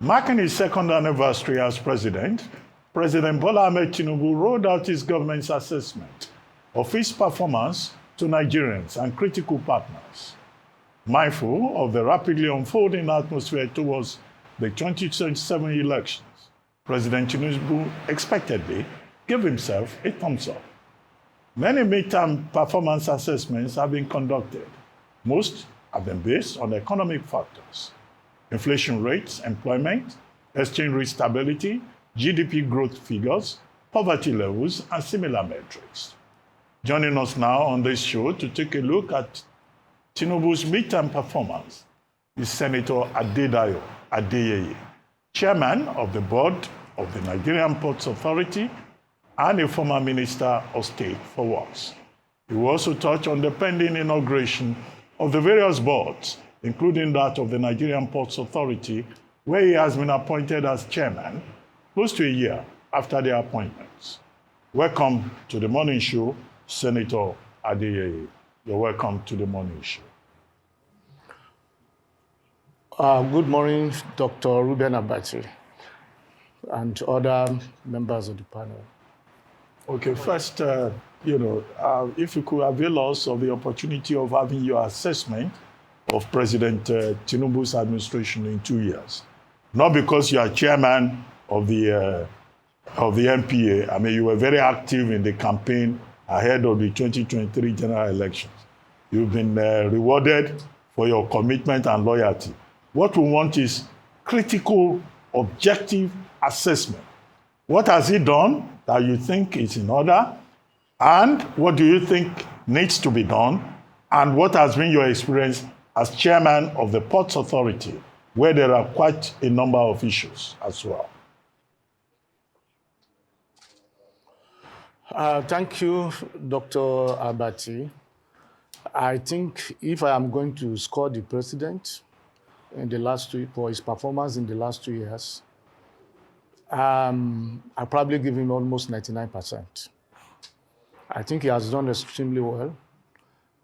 Marking his second anniversary as president, President Bola Ahmed Tinubu rolled out his government's assessment of his performance to Nigerians and critical partners. Mindful of the rapidly unfolding atmosphere towards the 2027 elections, President Tinubu expectedly gave himself a thumbs up. Many midterm performance assessments have been conducted. Most have been based on economic factors: inflation rates, employment, exchange rate stability, GDP growth figures, poverty levels, and similar metrics. Joining us now on this show to take a look at Tinubu's midterm performance is Senator Adeyeye, chairman of the board of the Nigerian Ports Authority and a former Minister of State for Works. He will also touch on the pending inauguration of the various boards, including that of the Nigerian Ports Authority, where he has been appointed as chairman close to a year after their appointments. Welcome to the morning show, Senator Adeyeye. You're welcome to the morning show. Good morning, Dr. Ruben Abati and other members of the panel. Okay, first, if you could avail us of the opportunity of having your assessment of President Tinubu's administration in 2 years. Not because you are chairman of the NPA. I mean, you were very active in the campaign ahead of the 2023 general elections. You've been rewarded for your commitment and loyalty. What we want is critical, objective assessment. What has he done that you think is in order? And what do you think needs to be done? And what has been your experience as chairman of the Ports Authority, where there are quite a number of issues as well? Thank you, Dr. Abati. I think if I am going to score the president in the last for his performance in the last 2 years, I'll probably give him almost 99%. I think he has done extremely well.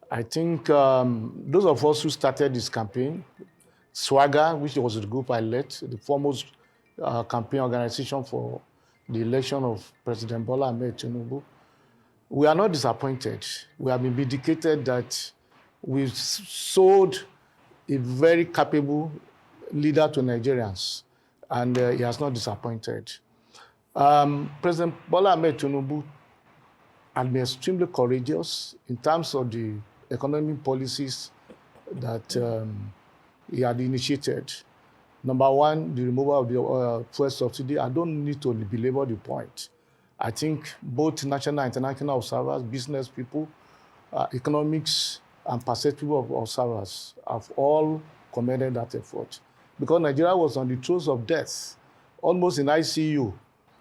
I think those of us who started this campaign, Swagger, which was the group I led, the foremost campaign organization for the election of President Bola Ahmed Tinubu, we are not disappointed. We have been vindicated that we've sold a very capable leader to Nigerians, and he has not disappointed. President Bola Ahmed Tinubu has been extremely courageous in terms of the economic policies that he had initiated. Number one, the removal of the fuel subsidy. I don't need to belabor the point. I think both national and international observers, business people, economics, and perspective of observers have all commended that effort. Because Nigeria was on the throes of death, almost in ICU,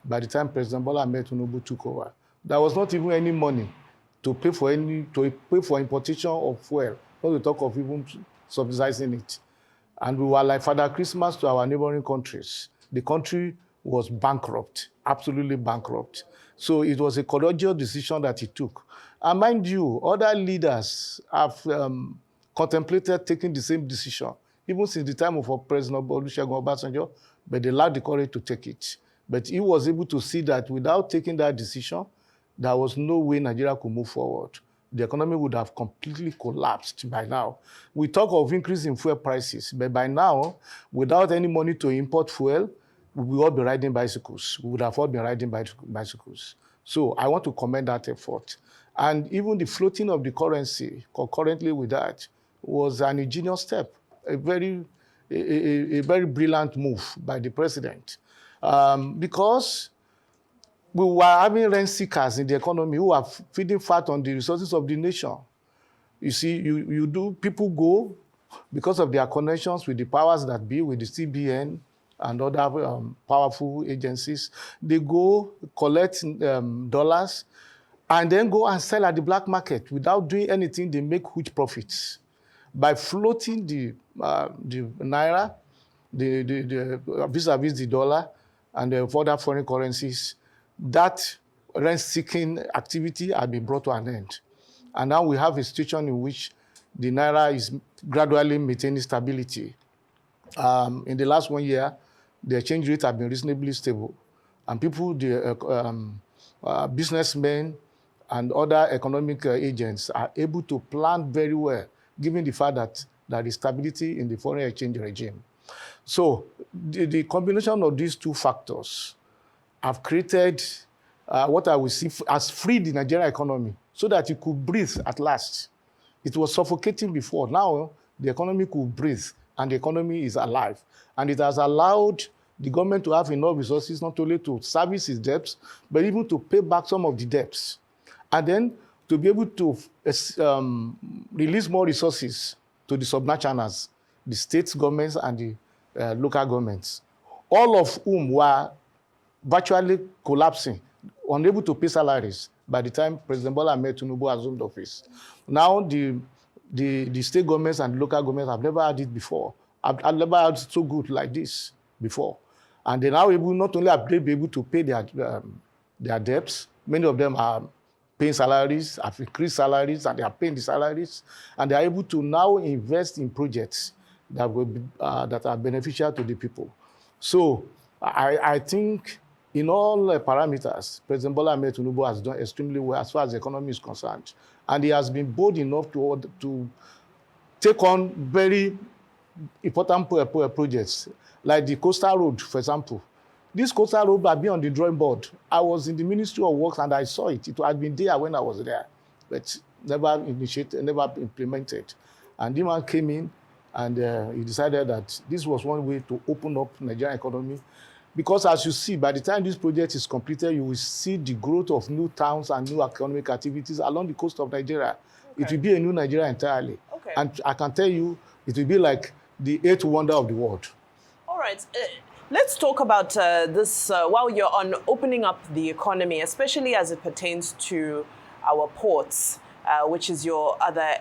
by the time President Bola Ahmed Tinubu took over. There was not even any money to pay for importation of fuel, not to talk of even subsidizing it. And we were like Father Christmas to our neighboring countries. The country was bankrupt, absolutely bankrupt. So it was a courageous decision that he took. And mind you, other leaders have contemplated taking the same decision, even since the time of President Olusegun Obasanjo, but they lacked the courage to take it. But he was able to see that without taking that decision, there was no way Nigeria could move forward. The economy would have completely collapsed by now. We talk of increase in fuel prices, but by now, without any money to import fuel, we would all be riding bicycles. We would have all been riding bicycles. So I want to commend that effort. And even the floating of the currency concurrently with that was an ingenious step, a very brilliant move by the president. Because we were having rent seekers in the economy who are feeding fat on the resources of the nation. You see, people go because of their connections with the powers that be, with the CBN and other powerful agencies. They go collect dollars and then go and sell at the black market. Without doing anything, they make huge profits. By floating the naira, vis-a-vis the dollar, and the other foreign currencies, that rent-seeking activity has been brought to an end. And now we have a situation in which the naira is gradually maintaining stability. In the last 1 year, the exchange rate have been reasonably stable, and people, businessmen and other economic agents are able to plan very well, given the fact that there is stability in the foreign exchange regime. So the combination of these two factors have created what I will see as freed the Nigerian economy so that it could breathe at last. It was suffocating before. Now the economy could breathe and the economy is alive. And it has allowed the government to have enough resources not only to service its debts, but even to pay back some of the debts. And then to be able to release more resources to the sub-nationals, the state governments and the local governments, all of whom were virtually collapsing, unable to pay salaries by the time President Bola Ahmed Tinubu assumed office. Now the state governments and local governments have never had it before. I've never had so good like this before. And they're now able, not only have they been able to pay their debts, many of them are paying salaries, have increased salaries, and they are paying the salaries, and they are able to now invest in projects that will be, that are beneficial to the people. So I think in all parameters, President Bola Ahmed Tinubu has done extremely well as far as the economy is concerned. And he has been bold enough to take on very important projects, like the coastal road, for example. This coastal road had been on the drawing board. I was in the Ministry of Works and I saw it. It had been there when I was there, but never initiated, never implemented. And the man came in and he decided that this was one way to open up the Nigerian economy. Because as you see, by the time this project is completed, you will see the growth of new towns and new economic activities along the coast of Nigeria. Okay. It will be a new Nigeria entirely. Okay. And I can tell you, it will be like the eighth wonder of the world. All right. Let's talk about this while you're on opening up the economy, especially as it pertains to our ports, which is your other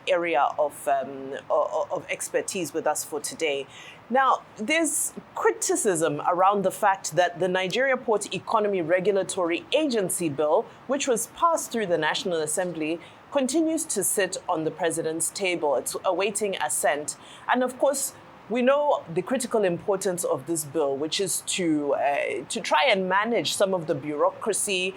area of expertise with us for today. Now, there's criticism around the fact that the Nigeria Port Economy Regulatory Agency Bill, which was passed through the National Assembly, continues to sit on the president's table. It's awaiting assent. And of course, we know the critical importance of this bill, which is to try and manage some of the bureaucracy,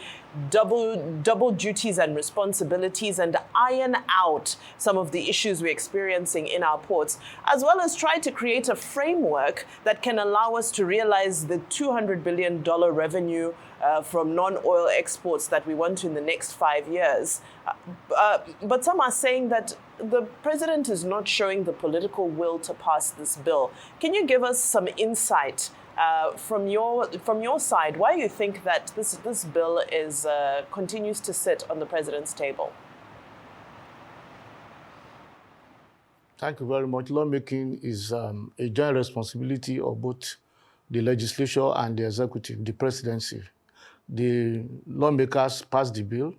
double duties and responsibilities, and iron out some of the issues we're experiencing in our ports, as well as try to create a framework that can allow us to realize the $200 billion revenue from non-oil exports that we want to in the next 5 years. But some are saying that the president is not showing the political will to pass this bill. Can you give us some insight from your side why you think that this bill is continues to sit on the president's table? Thank you very much. Lawmaking is a joint responsibility of both the legislature and the executive, the presidency. The lawmakers pass the bill,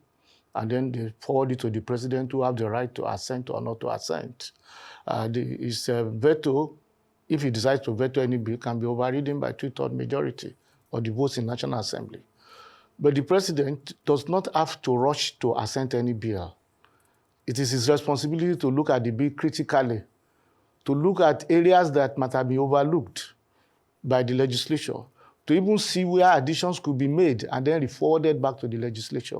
and then they forward it to the president, who have the right to assent or not to assent. It's a veto. If he decides to veto any bill, can be overridden by 2/3 majority of the votes in National Assembly. But the president does not have to rush to assent any bill. It is his responsibility to look at the bill critically, to look at areas that might have been overlooked by the legislature, to even see where additions could be made and then forwarded back to the legislature.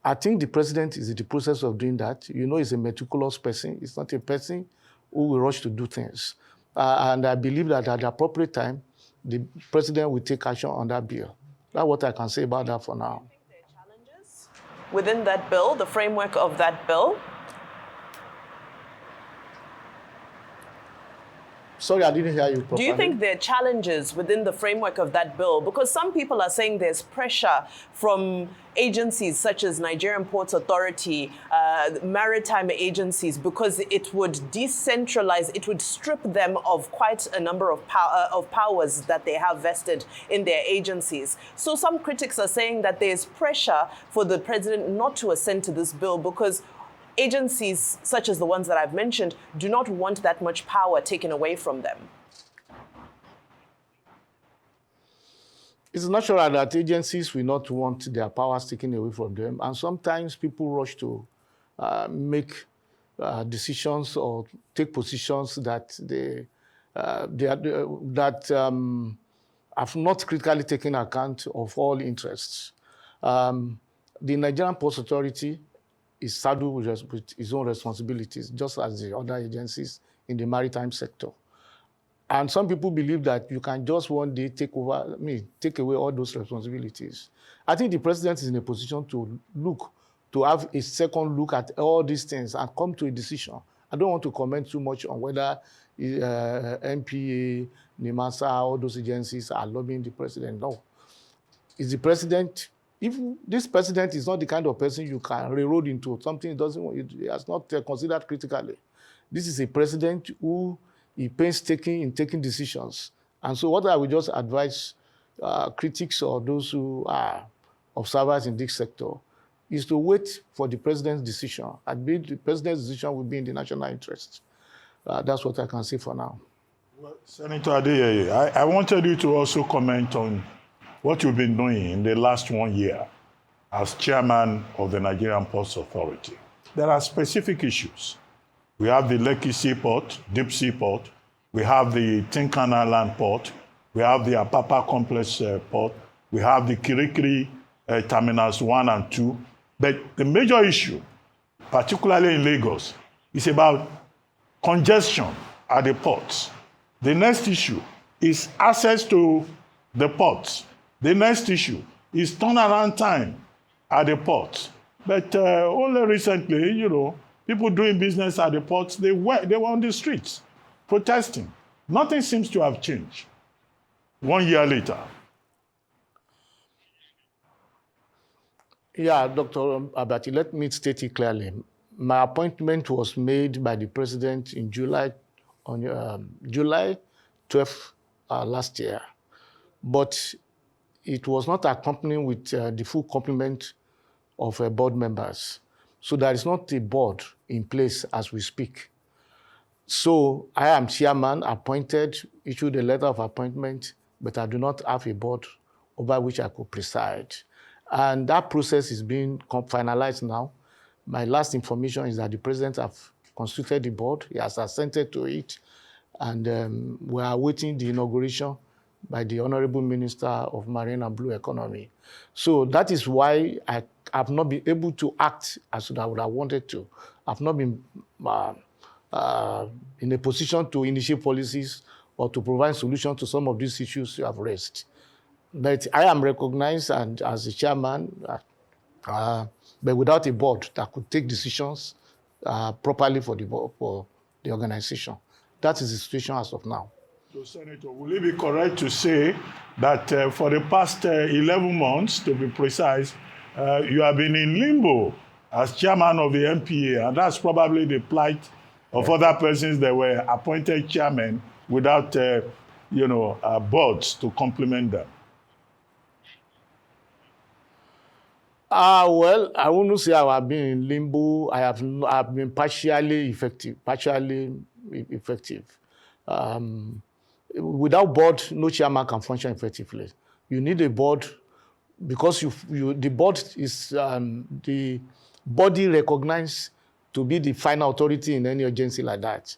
I think the president is in the process of doing that. You know, he's a meticulous person. He's not a person who will rush to do things. And I believe that at the appropriate time, the president will take action on that bill. That's what I can say about that for now. Do you think there are challenges within that bill, the framework of that bill? Sorry, I didn't hear you properly. Do you think there are challenges within the framework of that bill? Because some people are saying there's pressure from agencies such as Nigerian Ports Authority, maritime agencies, because it would decentralize, it would strip them of quite a number of powers that they have vested in their agencies. So some critics are saying that there's pressure for the president not to assent to this bill because agencies such as the ones that I've mentioned do not want that much power taken away from them. It's natural that agencies will not want their powers taken away from them, and sometimes people rush to make decisions or take positions that have not critically taken account of all interests. The Nigerian Ports Authority is saddled with its own responsibilities, just as the other agencies in the maritime sector. And some people believe that you can just one day take away all those responsibilities. I think the president is in a position to have a second look at all these things and come to a decision. I don't want to comment too much on whether NPA, NIMASA, all those agencies are lobbying the president. No. Is the president, if this president is not the kind of person you can railroad into something he has not considered critically. This is a president who is painstaking in taking decisions. And so what I would just advise critics or those who are observers in this sector is to wait for the president's decision. I believe the president's decision will be in the national interest. That's what I can say for now. Well, Senator Adeyeye, I wanted you to also comment on what you've been doing in the last 1 year as chairman of the Nigerian Ports Authority. There are specific issues. We have the Lekki Seaport, Deep Seaport. We have the Tinkan Island Port. We have the Apapa Complex Port. We have the Kirikiri Terminals 1 and 2. But the major issue, particularly in Lagos, is about congestion at the ports. The next issue is access to the ports. The next issue is turnaround time at the ports. But only recently, people doing business at the ports, they were on the streets protesting. Nothing seems to have changed 1 year later. Yeah, Dr. Abati, let me state it clearly. My appointment was made by the president in July 12th last year, but it was not accompanied with the full complement of board members. So there is not a board in place as we speak. So I am chairman, appointed, issued a letter of appointment, but I do not have a board over which I could preside. And that process is being finalized now. My last information is that the president has constituted the board. He has assented to it. And we are awaiting the inauguration by the Honorable Minister of Marine and Blue Economy. So that is why I have not been able to act as I would have wanted to. I've not been in a position to initiate policies or to provide solutions to some of these issues you have raised. But I am recognized and as a chairman, but without a board that could take decisions properly for the organization. That is the situation as of now. So, Senator, will it be correct to say that for the past 11 months, to be precise, you have been in limbo as chairman of the NPA, and that's probably the plight of other persons that were appointed chairmen without, boards to complement them? Well, I wouldn't say I have been in limbo. I've been partially effective. Without board, no chairman can function effectively. You need a board because the board is the body recognized to be the final authority in any agency like that.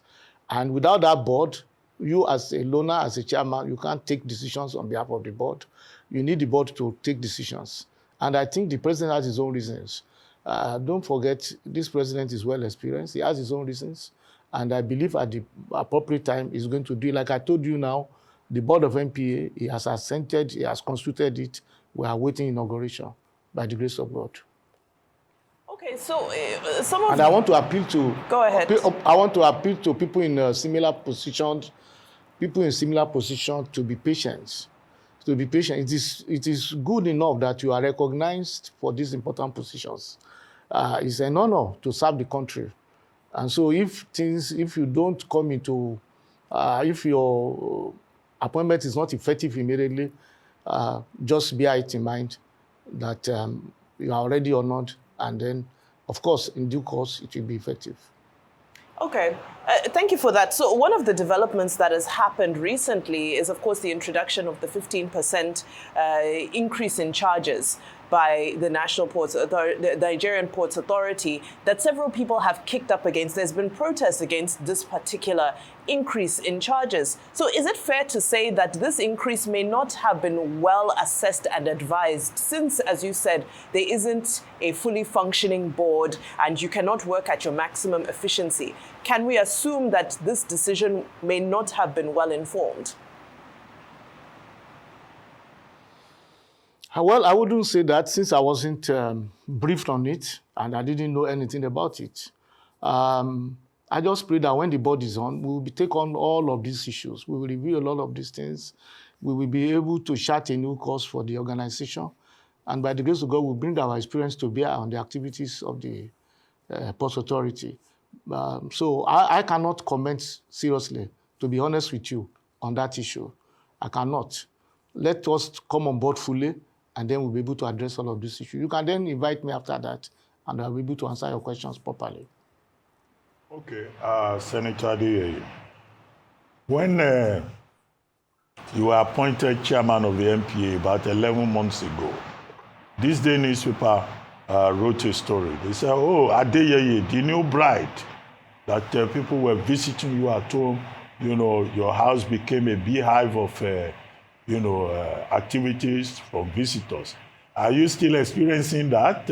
And without that board, you as a loaner, as a chairman, you can't take decisions on behalf of the board. You need the board to take decisions. And I think the president has his own reasons. Don't forget, this president is well experienced. He has his own reasons. And I believe at the appropriate time, he's going to do it. Like I told you now, the board of NPA, he has assented, he has constituted it. We are waiting inauguration by the grace of God. Okay, so some of... And I want to appeal to... Go ahead. I want to appeal to people in similar positions, to be patient. To be patient. It is good enough that you are recognized for these important positions. It's an honor to serve the country. And so if you don't come into, if your appointment is not effective immediately, just bear it in mind that you are already honored, and then, of course, in due course, it will be effective. Okay, thank you for that. So one of the developments that has happened recently is, of course, the introduction of the 15% increase in charges by the National Ports Authority, the Nigerian Ports Authority, that several people have kicked up against. There's been protests against this particular increase in charges. So is it fair to say that this increase may not have been well assessed and advised, since, as you said, there isn't a fully functioning board and you cannot work at your maximum efficiency? Can we assume that this decision may not have been well informed? Well, I wouldn't say that, since I wasn't briefed on it and I didn't know anything about it. I just pray that when the board is on, we will take on all of these issues. We will review a lot of these things. We will be able to chart a new course for the organization. And by the grace of God, we'll bring our experience to bear on the activities of the Ports Authority. So I cannot comment seriously, to be honest with you, on that issue. I cannot. Let us come on board fully, and then we'll be able to address all of these issues. You can then invite me after that, and I'll be able to answer your questions properly. Okay, Senator Adeyeye, when you were appointed chairman of the NPA about 11 months ago, this day newspaper wrote a story. They said, oh, Adeyeye, the new bride, that people were visiting you at home, you know, your house became a beehive of, activities from visitors. Are you still experiencing that?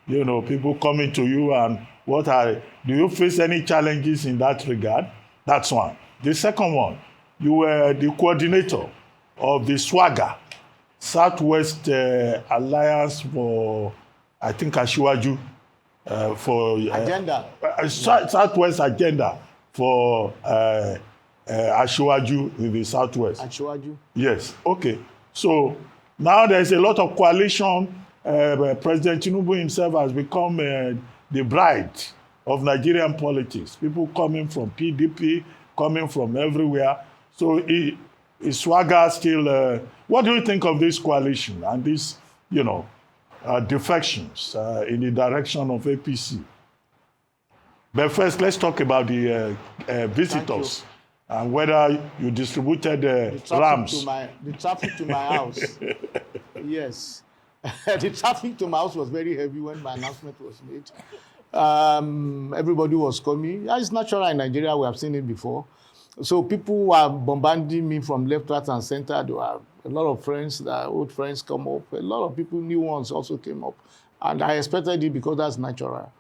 People coming to you, and do you face any challenges in that regard? That's one. The second one, you were the coordinator of the Swagger, Southwest Alliance for, I think, Asiwaju, for Agenda. Southwest Agenda for Asiwaju in the Southwest. Asiwaju? Yes, okay. So now there's a lot of coalition. President Tinubu himself has become the bride of Nigerian politics. People coming from PDP, coming from everywhere. So is Swagger still... what do you think of this coalition and these, defections in the direction of APC? But first, let's talk about the visitors and whether you distributed rams. The traffic to my house. Yes. The traffic to my house was very heavy when my announcement was made. Everybody was coming. It's natural in Nigeria. We have seen it before. So people were bombarding me from left, right, and center. There were a lot of friends, old friends come up. A lot of people, new ones also came up. And I expected it because that's natural.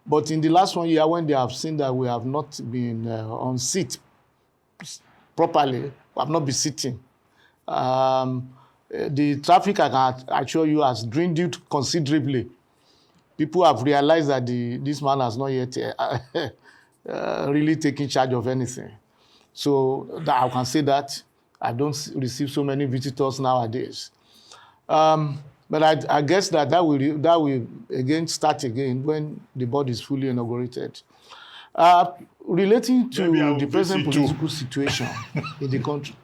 But in the last 1 year, when they have seen that we have not been on seat properly, we have not been sitting, the traffic, I can assure you, has dwindled considerably. People have realized that this man has not yet really taken charge of anything. So I can say that I don't receive so many visitors nowadays. But I guess that will again start again when the board is fully inaugurated. Relating to the present political situation in the country.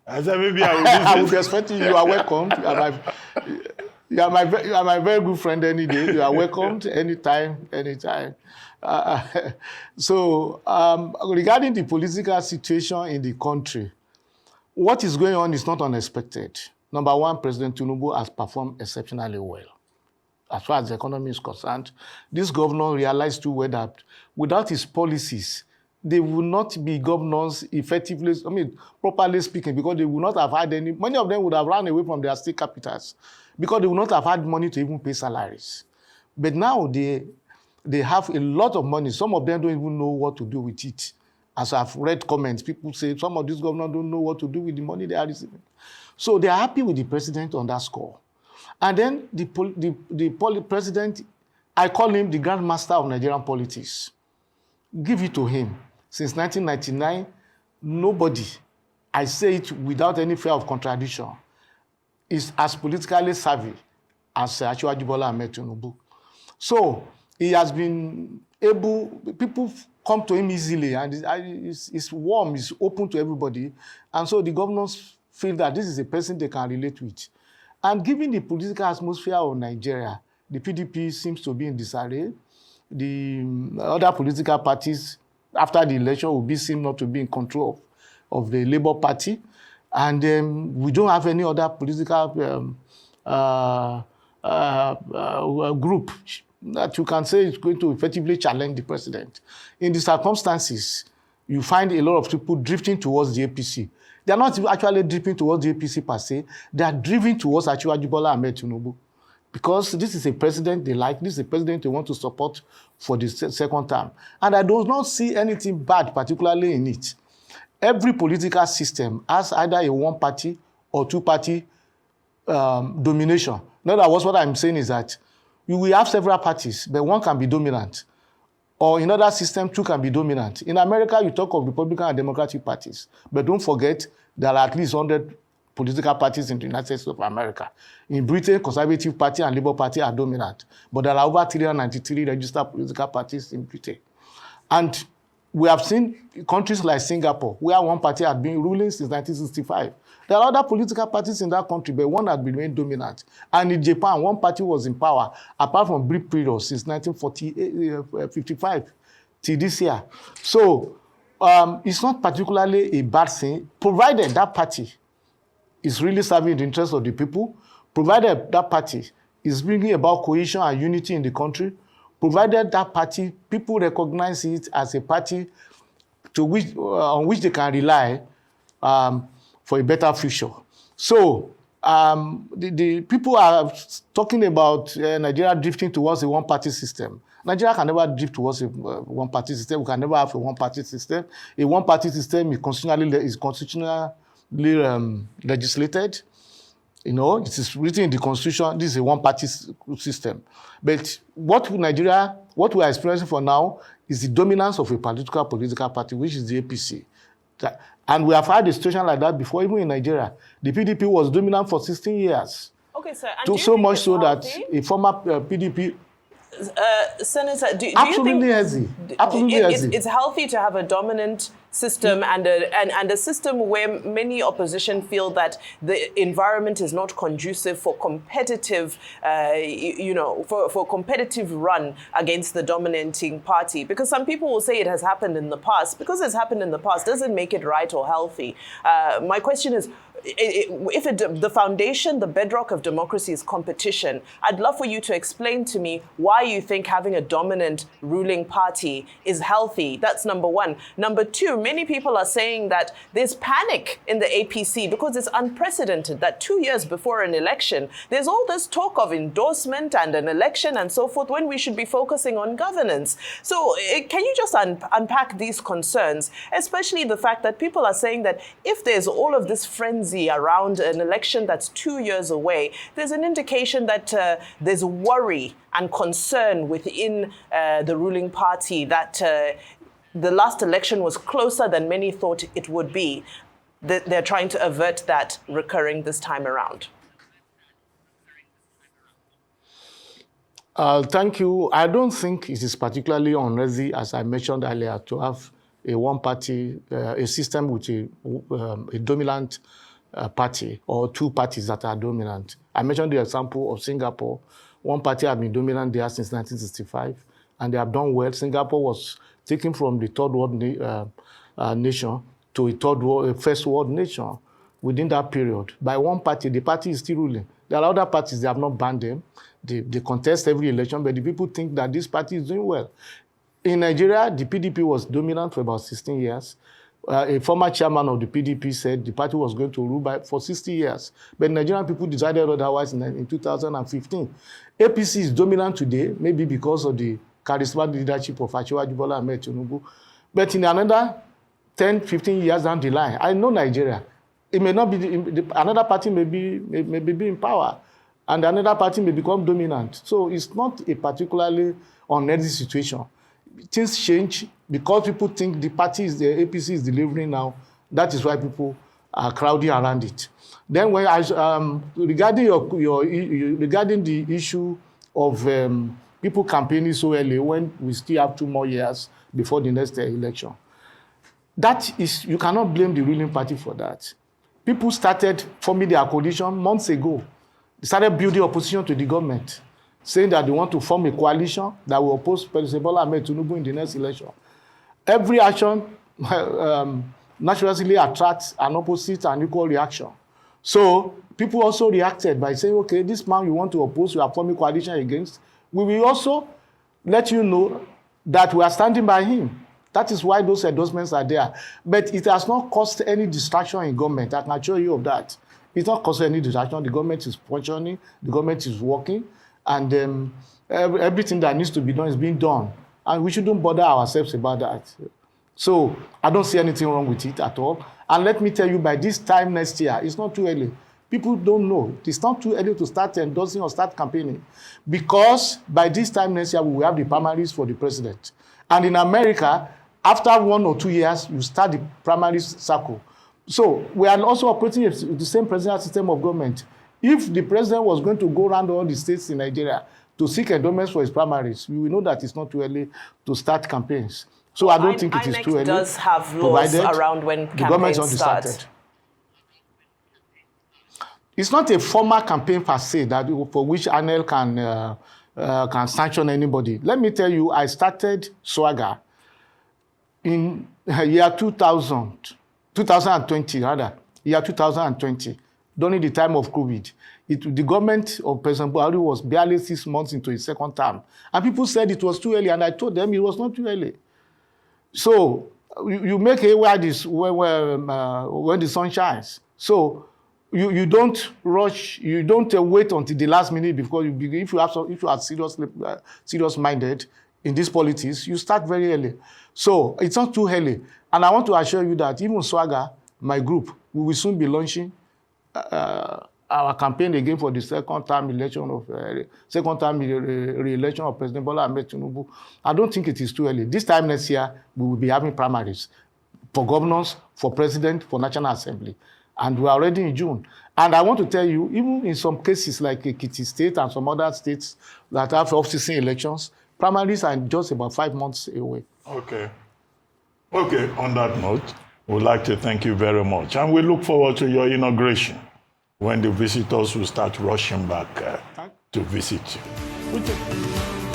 I said maybe I will visit. I will be expecting you. Are welcome. You are my very good friend any day. You are welcomed anytime. So regarding the political situation in the country, what is going on is not unexpected. Number one, President Tinubu has performed exceptionally well. As far as the economy is concerned, this governor realized too well that without his policies, they will not be governors effectively, properly speaking, because they would not have had many of them would have run away from their state capitals because they would not have had money to even pay salaries. But now they have a lot of money. Some of them don't even know what to do with it. As I've read comments, people say some of these governors don't know what to do with the money they are receiving. So they are happy with the president on that score. And then the president, I call him the grandmaster of Nigerian politics. Give it to him. Since 1999, nobody, I say it without any fear of contradiction, is as politically savvy as Asiwaju Bola Ahmed Tinubu. So he has been able, people come to him easily, and he's warm, he's open to everybody. And so the governors feel that this is a person they can relate with. And given the political atmosphere of Nigeria, the PDP seems to be in disarray. The other political parties, after the election, will seem not to be in control of the Labour Party. And we don't have any other political group that you can say is going to effectively challenge the president. In the circumstances, you find a lot of people drifting towards the APC. They are not actually drifting towards the APC per se. They are drifting towards Asiwaju Bola Ahmed Tinubu. Because this is a president they like, this is a president they want to support for the second term. And I do not see anything bad particularly in it. Every political system has either a one-party or two-party domination. In other words, what I'm saying is that you will have several parties, but one can be dominant. Or in other systems, two can be dominant. In America, you talk of Republican and Democratic parties, but don't forget there are at least 100 political parties in the United States of America. In Britain, Conservative Party and Labour Party are dominant, but there are over 393 registered political parties in Britain. And we have seen countries like Singapore, where one party had been ruling since 1965. There are other political parties in that country, but one had remained dominant. And in Japan, one party was in power, apart from brief period, since 1955 till this year. So it's not particularly a bad thing, provided that party is really serving the interests of the people, provided that party is bringing about cohesion and unity in the country, provided that party, people recognize it as a party to which, on which they can rely for a better future. So the people are talking about Nigeria drifting towards a one-party system. Nigeria can never drift towards a one-party system. We can never have a one-party system. A one-party system is constitutionally legislated. You know, it is written in the constitution. This is a one-party system. But what we are experiencing for now is the dominance of a political party, which is the APC. And we have had a situation like that before, even in Nigeria. The PDP was dominant for 16 years. Okay, sir. And so much so that a former PDP... Senator, do absolutely you think it's healthy to have a dominant system and a system where many opposition feel that the environment is not conducive for competitive, for competitive run against the dominating party? Because some people will say it has happened in the past. Because it's happened in the past doesn't make it right or healthy. My question is, if the foundation, the bedrock of democracy is competition, I'd love for you to explain to me why you think having a dominant ruling party is healthy. That's number one. Number two, many people are saying that there's panic in the APC because it's unprecedented that 2 years before an election, there's all this talk of endorsement and an election and so forth when we should be focusing on governance. So can you just unpack these concerns, especially the fact that people are saying that if there's all of this frenzy around an election that's 2 years away, there's an indication that there's worry and concern within the ruling party that the last election was closer than many thought it would be. They're trying to avert that recurring this time around. Thank you. I don't think it is particularly unworthy, as I mentioned earlier, to have a one-party, a system with a dominant party or two parties that are dominant. I mentioned the example of Singapore. One party has been dominant there since 1965, and they have done well. Singapore was taken from the third world nation to a first world nation within that period. By one party, the party is still ruling. There are other parties, they have not banned them. They contest every election, but the people think that this party is doing well. In Nigeria, the PDP was dominant for about 16 years. A former chairman of the PDP said the party was going to rule for 60 years. But Nigerian people decided otherwise in 2015. APC is dominant today, maybe because of the charismatic leadership of Asiwaju Bola Ahmed Tinubu. But in another 10, 15 years down the line, I know Nigeria. It may not be, another party may be in power, and another party may become dominant. So it's not a particularly unhealthy situation. Things change because people think the APC is delivering now. That is why people are crowding around it. Then, regarding regarding the issue of people campaigning so early when we still have 2 more years before the next election, that is, you cannot blame the ruling party for that. People started forming their coalition months ago. They started building opposition to the government, saying that they want to form a coalition that will oppose President Bola Ahmed Tinubu in the next election. Every action naturally attracts an opposite and equal reaction. So people also reacted by saying, okay, this man you want to oppose, you are forming coalition against. We will also let you know that we are standing by him. That is why those endorsements are there. But it has not caused any distraction in government. I can assure you of that. It's not caused any distraction. The government is functioning. The government is working. And everything that needs to be done is being done. And we shouldn't bother ourselves about that. So I don't see anything wrong with it at all. And let me tell you, by this time next year, it's not too early. People don't know. It's not too early to start endorsing or start campaigning. Because by this time next year, we will have the primaries for the president. And in America, after 1 or 2 years, you start the primary cycle. So we are also operating the same presidential system of government. If the president was going to go around all the states in Nigeria to seek endorsements for his primaries, we will know that it's not too early to start campaigns. So I don't think it is too early. INEC does have laws around when campaigns start. It's not a formal campaign per se that for which ANEL can sanction anybody. Let me tell you, I started Swagger in year 2020 rather, year 2020, during the time of COVID. The government of President Buhari was barely 6 months into his second term. And people said it was too early, and I told them it was not too early. So you make hay when the sun shines. So you don't rush, you don't wait until the last minute before you begin. If you are serious-minded in this politics, you start very early. So it's not too early. And I want to assure you that even Swagger, my group, we will soon be launching our campaign again for the second-term re-election of President Bola Ahmed Tinubu. I don't think it is too early. This time next year, we will be having primaries for governors, for president, for National Assembly. And we are already in June. And I want to tell you, even in some cases like Ekiti State and some other states that have off-season elections, primaries are just about 5 months away. Okay. Okay, on that note, we'd like to thank you very much. And we look forward to your inauguration when the visitors will start rushing back to visit you.